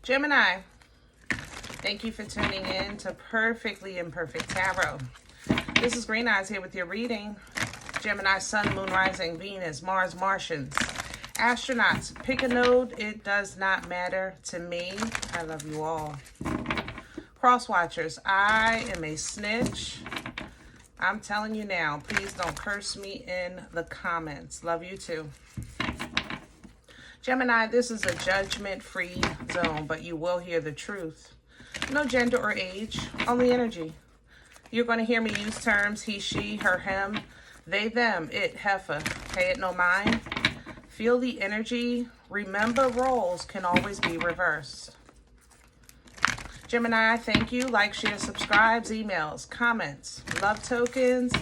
Gemini, thank you for tuning in to Perfectly Imperfect Tarot. This is Green Eyes here with your reading. Gemini, Sun, Moon, Rising, Venus, Mars, Martians, astronauts. Pick a node. It does not matter to me. I love you all. Cross watchers, I am a snitch. I'm telling you now, please don't curse me in the comments. Love you too. Gemini, this is a judgment-free zone, but you will hear the truth. No gender or age, only energy. You're going to hear me use terms he, she, her, him, they, them, it, heifer, pay it no mind. Feel the energy. Remember, roles can always be reversed. Gemini, thank you. Like, share, subscribes, emails, comments, love tokens,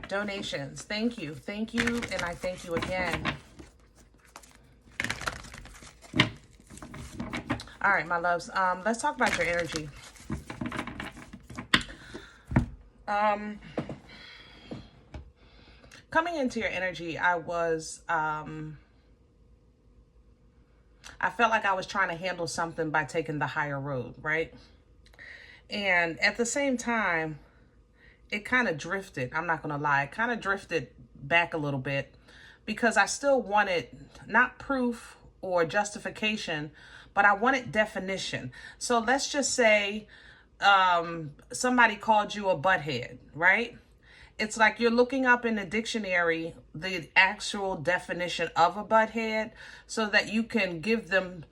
donations. Thank you, and I thank you again. All right, my loves, let's talk about your energy. Coming into your energy, I felt like I was trying to handle something by taking the higher road, right? And at the same time, it kind of drifted. I'm not going to lie. It kind of drifted back a little bit because I still wanted not proof or justification, but I wanted definition. So let's just say somebody called you a butthead, right? It's like you're looking up in the dictionary the actual definition of a butthead so that you can give them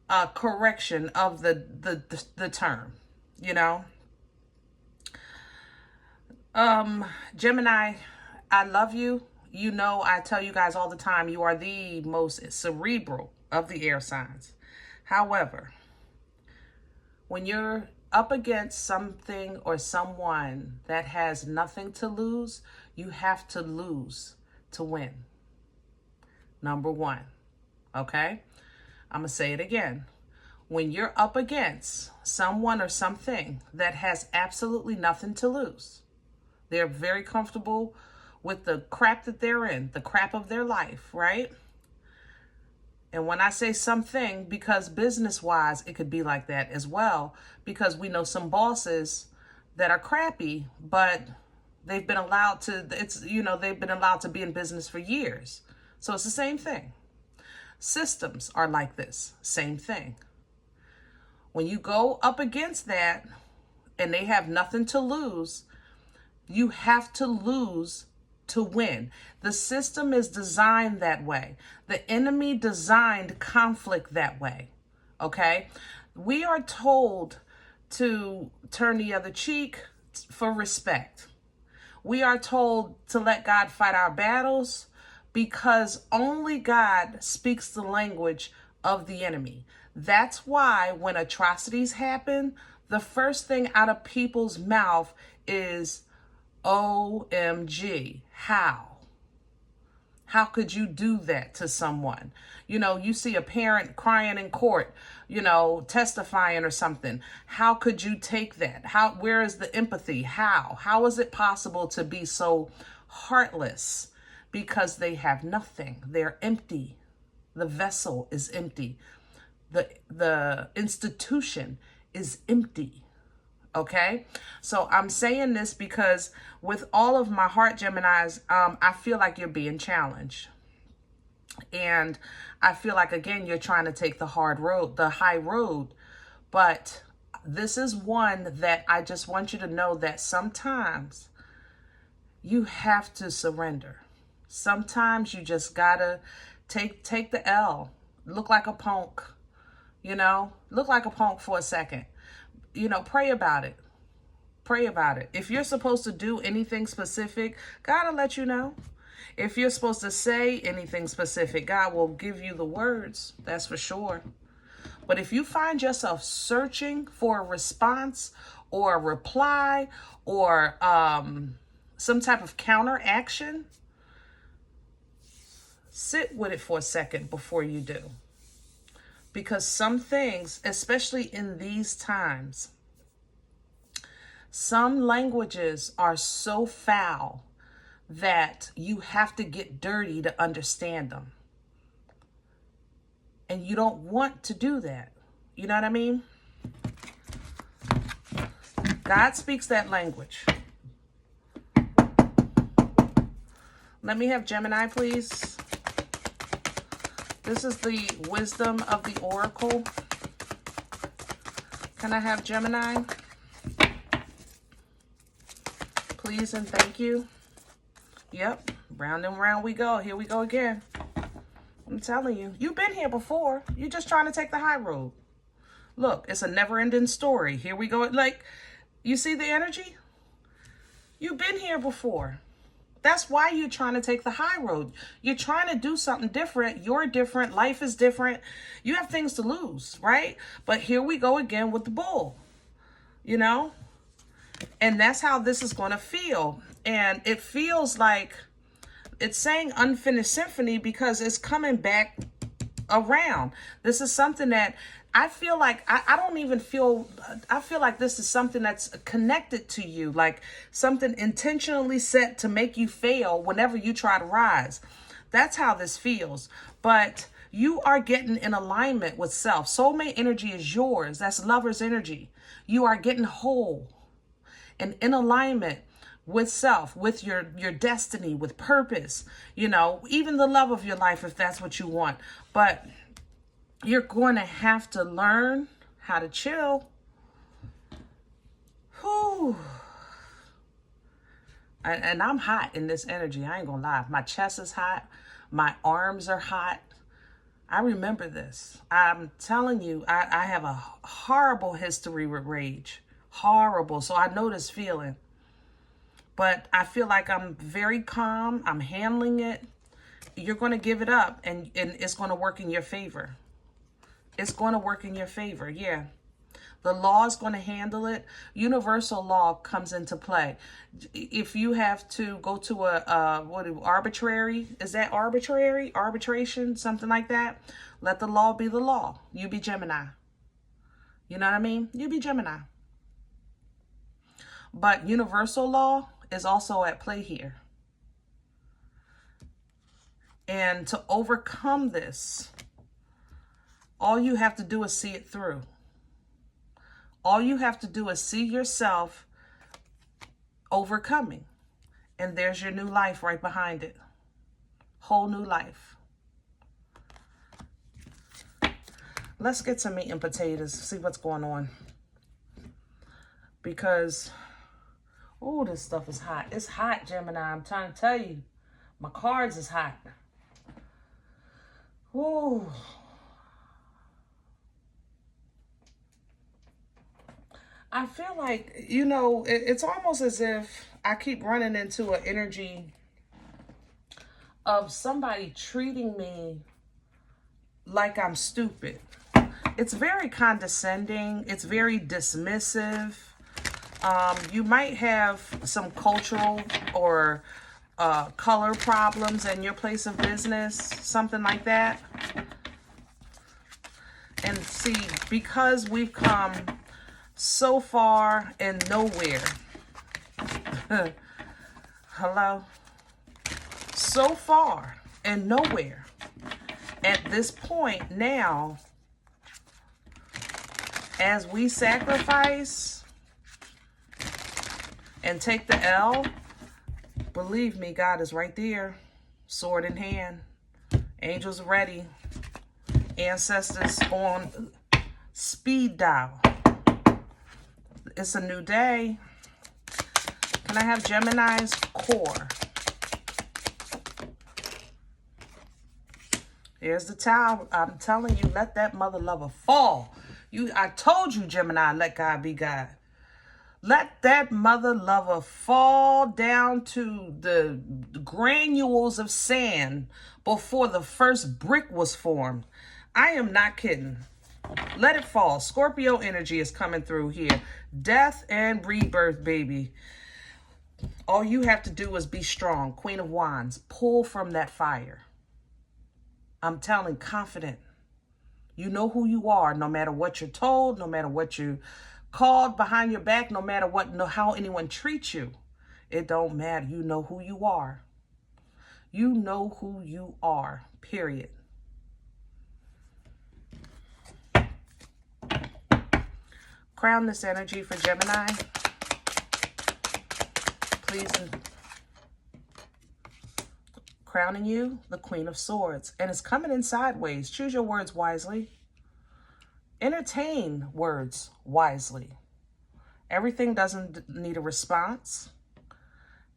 a correction of the term, you know? Gemini, I love you. You know, I tell you guys all the time, you are the most cerebral of the air signs. However, when you're up against something or someone that has nothing to lose, you have to lose to win. Number one, okay? I'm going to say it again. When you're up against someone or something that has absolutely nothing to lose, they're very comfortable with the crap that they're in, the crap of their life, right? And when I say something, because business-wise, it could be like that as well, because we know some bosses that are crappy, but they've been allowed to, they've been allowed to be in business for years. So it's the same thing. Systems are like this, same thing. When you go up against that and they have nothing to lose, you have to lose to win. The system is designed that way. The enemy designed conflict that way, okay? We are told to turn the other cheek for respect. We are told to let God fight our battles because only God speaks the language of the enemy. That's why when atrocities happen, the first thing out of people's mouth is, OMG, how? How could you do that to someone? You know, you see a parent crying in court, you know, testifying or something. How could you take that? Where is the empathy? How is it possible to be so heartless? Because they have nothing. They're empty. The vessel is empty. The institution is empty. Okay, so I'm saying this because with all of my heart, Geminis, I feel like you're being challenged. And I feel like, again, you're trying to take the high road. But this is one that I just want you to know that sometimes you have to surrender. Sometimes you just gotta take the L. Look like a punk, you know, look like a punk for a second. You know, pray about it. Pray about it. If you're supposed to do anything specific, God will let you know. If you're supposed to say anything specific, God will give you the words. That's for sure. But if you find yourself searching for a response or a reply or some type of counteraction, sit with it for a second before you do. Because some things, especially in these times, some languages are so foul that you have to get dirty to understand them. And you don't want to do that. You know what I mean? God speaks that language. Let me have Gemini, please. This is the wisdom of the oracle. Can I have Gemini? Please and thank you. Yep, round and round we go. Here we go again. I'm telling you, you've been here before. You're just trying to take the high road. Look, it's a never-ending story. Here we go. Like, you see the energy? You've been here before. That's why you're trying to take the high road. You're trying to do something different. You're different. Life is different. You have things to lose, right? But here we go again with the bull, you know? And that's how this is going to feel. And it feels like it's saying unfinished symphony because it's coming back around. This is something that I feel like I don't even feel, I feel like this is something that's connected to you, like something intentionally set to make you fail whenever you try to rise. That's how this feels. But you are getting in alignment with self. Soulmate energy is yours. That's lover's energy. You are getting whole and in alignment with self, with your destiny, with purpose, you know, even the love of your life, if that's what you want. But you're going to have to learn how to chill. Whew. And I'm hot in this energy. I ain't gonna lie. My chest is hot. My arms are hot. I remember this. I'm telling you, I have a horrible history with rage. Horrible. So I know this feeling. But I feel like I'm very calm. I'm handling it. You're going to give it up, and it's going to work in your favor. It's going to work in your favor, yeah. The law is going to handle it. Universal law comes into play. If you have to go to arbitrary, is that arbitrary? Arbitration, something like that? Let the law be the law. You be Gemini. You know what I mean? You be Gemini. But universal law is also at play here. And to overcome this, all you have to do is see it through. All you have to do is see yourself overcoming. And there's your new life right behind it. Whole new life. Let's get some meat and potatoes, see what's going on. Because, oh, this stuff is hot. It's hot, Gemini. I'm trying to tell you. My cards is hot. Ooh. I feel like, you know, it's almost as if I keep running into an energy of somebody treating me like I'm stupid. It's very condescending. It's very dismissive. You might have some cultural or color problems in your place of business, something like that. And see, because we've come so far and nowhere. Hello? So far and nowhere. At this point now, as we sacrifice and take the L, believe me, God is right there, sword in hand, angels ready, ancestors on speed dial. It's a new day. Can I have Gemini's core? There's the Tower. I'm telling you, let that mother lover fall. I told you, Gemini, let God be God. Let that mother lover fall down to the granules of sand before the first brick was formed. I am not kidding. Let it fall. Scorpio energy is coming through here. Death and rebirth, baby. All you have to do is be strong. Queen of Wands. Pull from that fire. I'm telling, confident. You know who you are, no matter what you're told, no matter what you're called behind your back, no matter how anyone treats you. It don't matter. You know who you are. You know who you are, period. Crown this energy for Gemini. Please. Crowning you, the Queen of Swords. And it's coming in sideways. Choose your words wisely. Entertain words wisely. Everything doesn't need a response.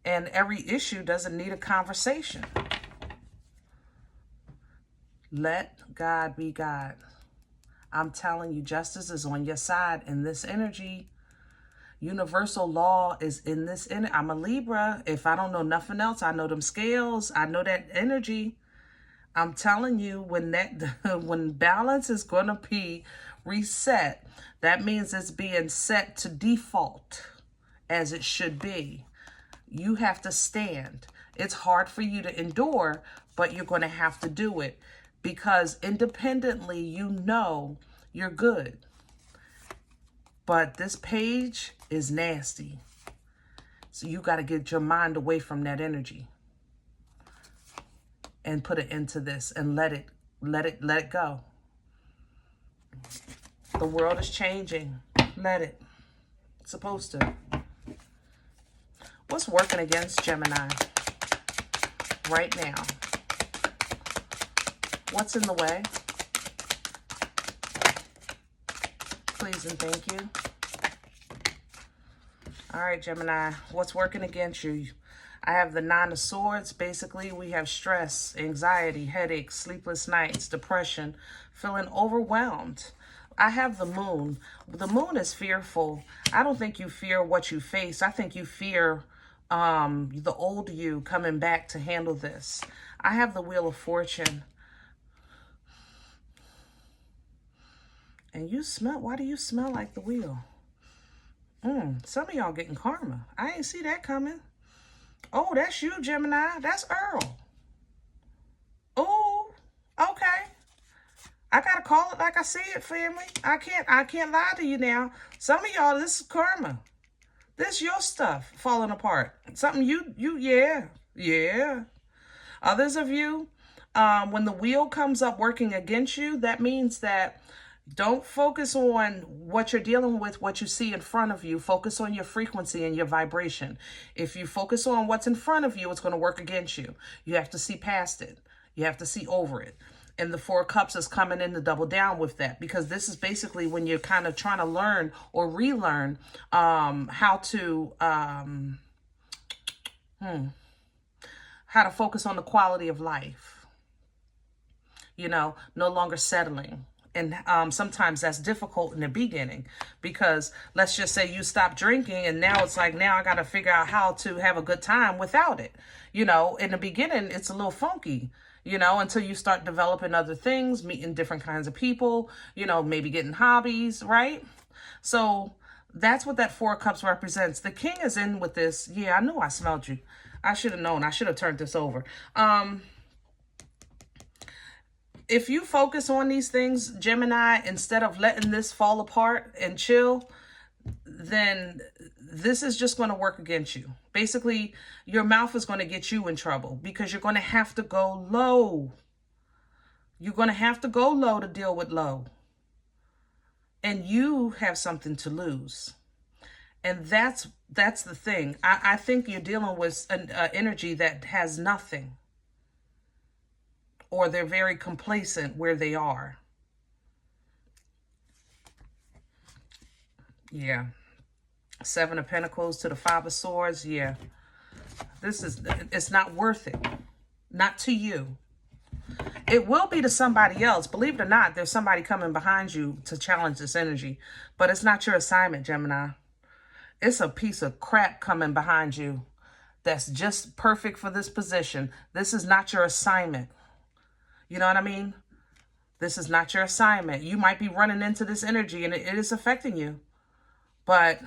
And every issue doesn't need a conversation. Let God be God. I'm telling you, justice is on your side in this energy. Universal law is in this energy. I'm a Libra. If I don't know nothing else, I know them scales. I know that energy. I'm telling you, when balance is going to be reset, that means it's being set to default as it should be. You have to stand. It's hard for you to endure, but you're going to have to do it because independently, you know you're good. But this page is nasty. So you got to get your mind away from that energy and put it into this and let it go. The world is changing. Let it. It's supposed to. What's working against Gemini right now? What's in the way? Please and thank you. All right, Gemini, what's working against you? I have the Nine of Swords. Basically, we have stress, anxiety, headaches, sleepless nights, depression, feeling overwhelmed. I have the Moon. The Moon is fearful. I don't think you fear what you face. I think you fear the old you coming back to handle this. I have the Wheel of Fortune. And you smell, why do you smell like the wheel? Some of y'all getting karma. I ain't see that coming. Oh, that's you, Gemini. That's Earl. Oh, okay. I gotta call it like I see it, family. I can't lie to you now. Some of y'all, this is karma. This your stuff falling apart. Something yeah. Others of you, when the wheel comes up working against you, that means that don't focus on what you're dealing with, what you see in front of you. Focus on your frequency and your vibration. If you focus on what's in front of you, it's going to work against you. You have to see past it. You have to see over it. And the Four of Cups is coming in to double down with that, because this is basically when you're kind of trying to learn or relearn how to focus on the quality of life. You know, no longer settling. And sometimes that's difficult in the beginning, because let's just say you stop drinking and now it's like, now I got to figure out how to have a good time without it. You know, in the beginning, it's a little funky, you know, until you start developing other things, meeting different kinds of people, you know, maybe getting hobbies, right? So that's what that Four of Cups represents. The King is in with this. Yeah, I knew I smelled you. I should have known. I should have turned this over. If you focus on these things, Gemini, instead of letting this fall apart and chill, then this is just going to work against you. Basically, your mouth is going to get you in trouble, because you're going to have to go low. You're going to have to go low to deal with low. And you have something to lose. And that's the thing. I think you're dealing with an energy that has nothing. Or they're very complacent where they are. Yeah. Seven of Pentacles to the Five of Swords. Yeah. It's not worth it. Not to you. It will be to somebody else. Believe it or not, there's somebody coming behind you to challenge this energy. But it's not your assignment, Gemini. It's a piece of crap coming behind you that's just perfect for this position. This is not your assignment. You know what I mean? This is not your assignment. You might be running into this energy and it is affecting you. But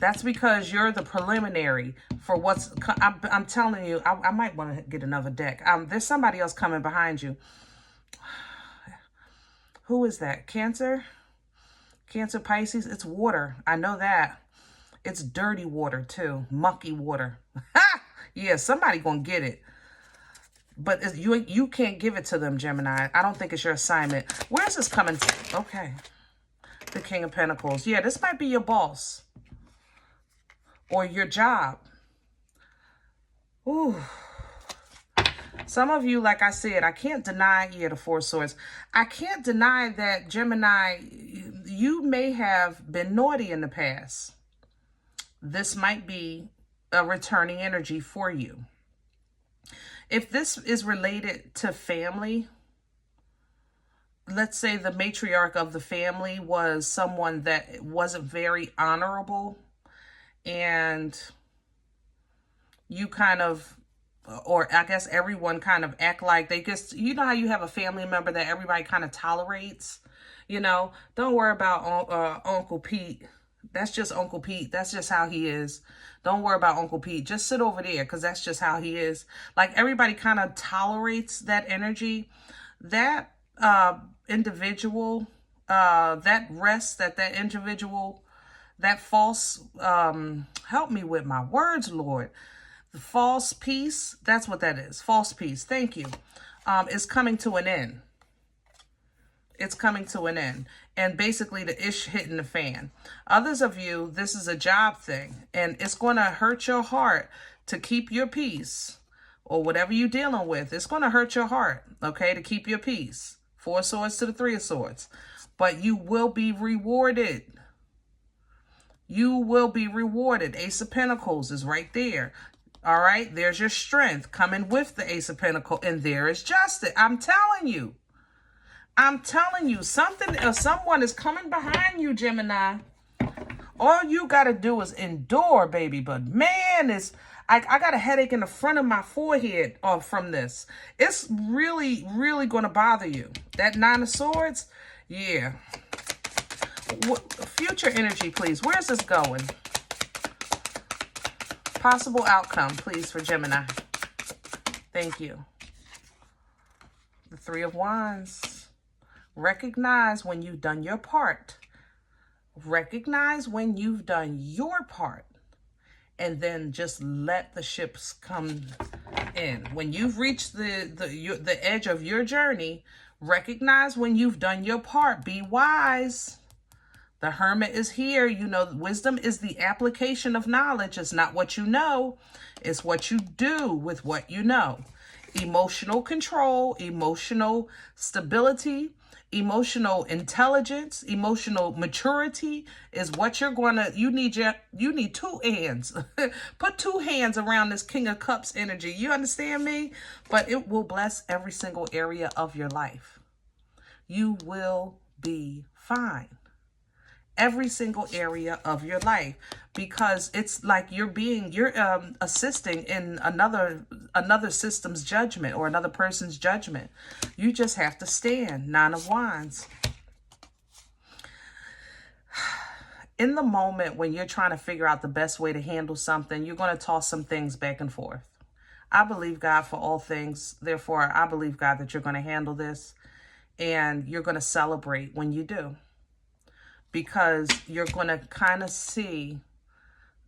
that's because you're the preliminary for what's... I'm telling you, I might want to get another deck. There's somebody else coming behind you. Who is that? Cancer? Cancer, Pisces? It's water. I know that. It's dirty water too. Mucky water. Yeah, somebody gonna get it. But you can't give it to them, Gemini. I don't think it's your assignment. Where is this coming from? Okay. The King of Pentacles. Yeah, this might be your boss or your job. Ooh. Some of you, like I said, I can't deny, the Four of Swords. I can't deny that, Gemini, you may have been naughty in the past. This might be a returning energy for you. If this is related to family, let's say the matriarch of the family was someone that wasn't very honorable, and you kind of, or I guess everyone kind of act like they just, you know how you have a family member that everybody kind of tolerates, you know, don't worry about Uncle Pete. That's just Uncle Pete. That's just how he is. Don't worry about Uncle Pete. Just sit over there because that's just how he is. Like everybody kind of tolerates that energy. That individual, that rest, that individual, that false, help me with my words, Lord. The false peace, that's what that is. False peace, thank you. Is coming to an end. It's coming to an end. And basically the ish hitting the fan. Others of you, this is a job thing. And it's going to hurt your heart to keep your peace. Or whatever you're dealing with. It's going to hurt your heart, okay, to keep your peace. Four of Swords to the Three of Swords. But you will be rewarded. You will be rewarded. Ace of Pentacles is right there. All right, there's your strength coming with the Ace of Pentacles, and there is justice. I'm telling you. I'm telling you, something or someone is coming behind you, Gemini. All you got to do is endure, baby. But man, I got a headache in the front of my forehead from this. It's really, really going to bother you. That Nine of Swords, yeah. Future energy, please. Where's this going? Possible outcome, please, for Gemini. Thank you. The Three of Wands. Recognize when you've done your part. Recognize when you've done your part. And then just let the ships come in. When you've reached the edge of your journey, recognize when you've done your part. Be wise. The Hermit is here. You know, wisdom is the application of knowledge. It's not what you know. It's what you do with what you know. Emotional control, emotional stability, emotional intelligence, emotional maturity is what you're going to, you need two hands. Put two hands around this King of Cups energy. You understand me? But it will bless every single area of your life. You will be fine. Every single area of your life, because it's like you're assisting in another system's judgment or another person's judgment. You just have to stand. Nine of Wands. In the moment when you're trying to figure out the best way to handle something, you're going to toss some things back and forth. I believe God for all things. Therefore, I believe God that you're going to handle this, and you're going to celebrate when you do. Because you're going to kind of see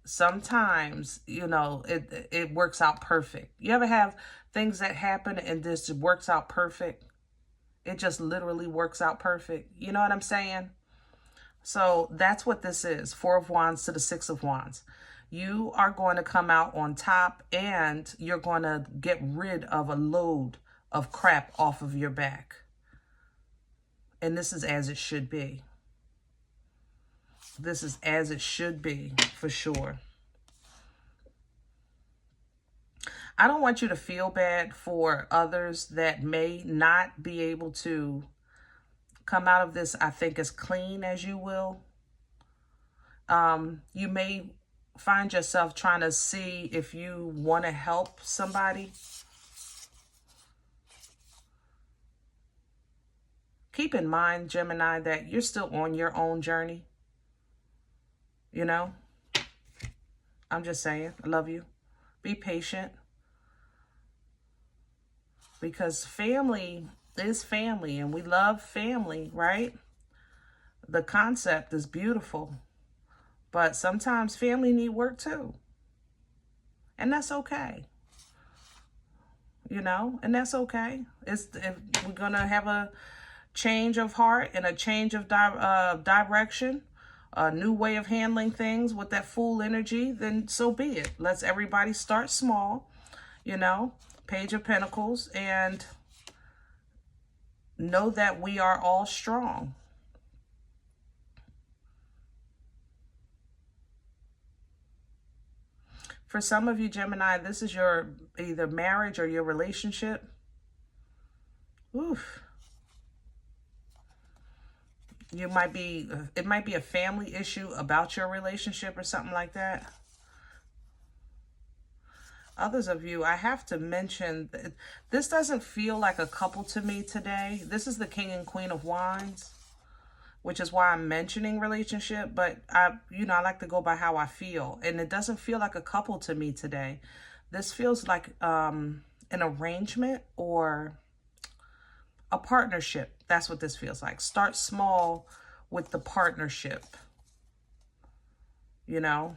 sometimes, you know, it works out perfect. You ever have things that happen and this works out perfect? It just literally works out perfect. You know what I'm saying? So that's what this is. Four of Wands to the Six of Wands. You are going to come out on top, and you're going to get rid of a load of crap off of your back. And this is as it should be. This is as it should be, for sure. I don't want you to feel bad for others that may not be able to come out of this, I think, as clean as you will. You may find yourself trying to see if you want to help somebody. Keep in mind, Gemini, that you're still on your own journey. You know, I'm just saying, I love you. Be patient. Because family is family, and we love family, right? The concept is beautiful. But sometimes family need work too. And that's okay. You know, and that's okay. If we're going to have a change of heart and a change of direction, a new way of handling things with that Fool energy, then so be it. Let's everybody start small, you know, Page of Pentacles, and know that we are all strong. For some of you, Gemini, this is your either marriage or your relationship. Oof. You might be, it might be a family issue about your relationship or something like that. Others of you, I have to mention, this doesn't feel like a couple to me today. This is the King and Queen of Wands, which is why I'm mentioning relationship, but I like to go by how I feel, and it doesn't feel like a couple to me today. This feels like an arrangement or a partnership. That's what this feels like. Start small with the partnership, you know.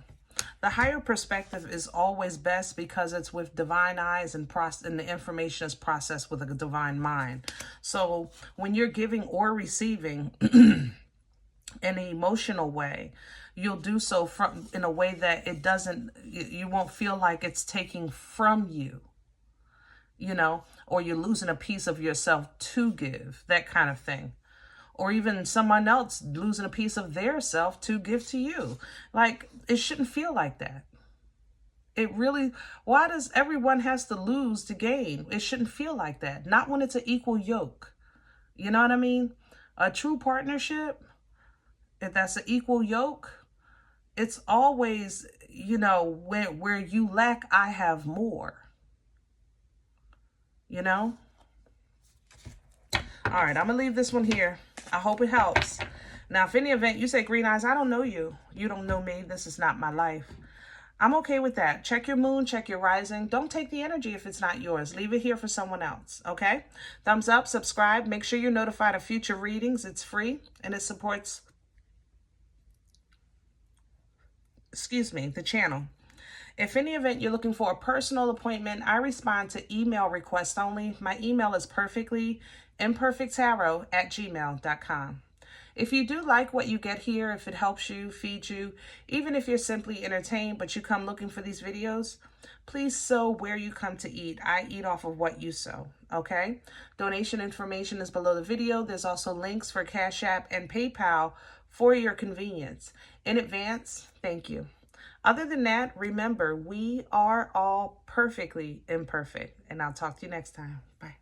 The higher perspective is always best because it's with divine eyes and the information is processed with a divine mind. So when you're giving or receiving in an emotional way, you'll do so in a way that it doesn't, you won't feel like it's taking from you, you know, or you're losing a piece of yourself to give, that kind of thing. Or even someone else losing a piece of their self to give to you. Like, it shouldn't feel like that. It really, why does everyone has to lose to gain? It shouldn't feel like that. Not when it's an equal yoke. You know what I mean? A true partnership, if that's an equal yoke, it's always, you know, where you lack, I have more. You know? All right, I'm going to leave this one here. I hope it helps. Now, if any event you say, Green Eyes, I don't know you. You don't know me. This is not my life. I'm okay with that. Check your moon, check your rising. Don't take the energy if it's not yours. Leave it here for someone else, okay? Thumbs up, subscribe. Make sure you're notified of future readings. It's free, and it supports, the channel. If any event you're looking for a personal appointment, I respond to email requests only. My email is perfectlyimperfecttarot@gmail.com. If you do like what you get here, if it helps you, feeds you, even if you're simply entertained but you come looking for these videos, please sow where you come to eat. I eat off of what you sow, okay? Donation information is below the video. There's also links for Cash App and PayPal for your convenience. In advance, thank you. Other than that, remember, we are all perfectly imperfect. And I'll talk to you next time. Bye.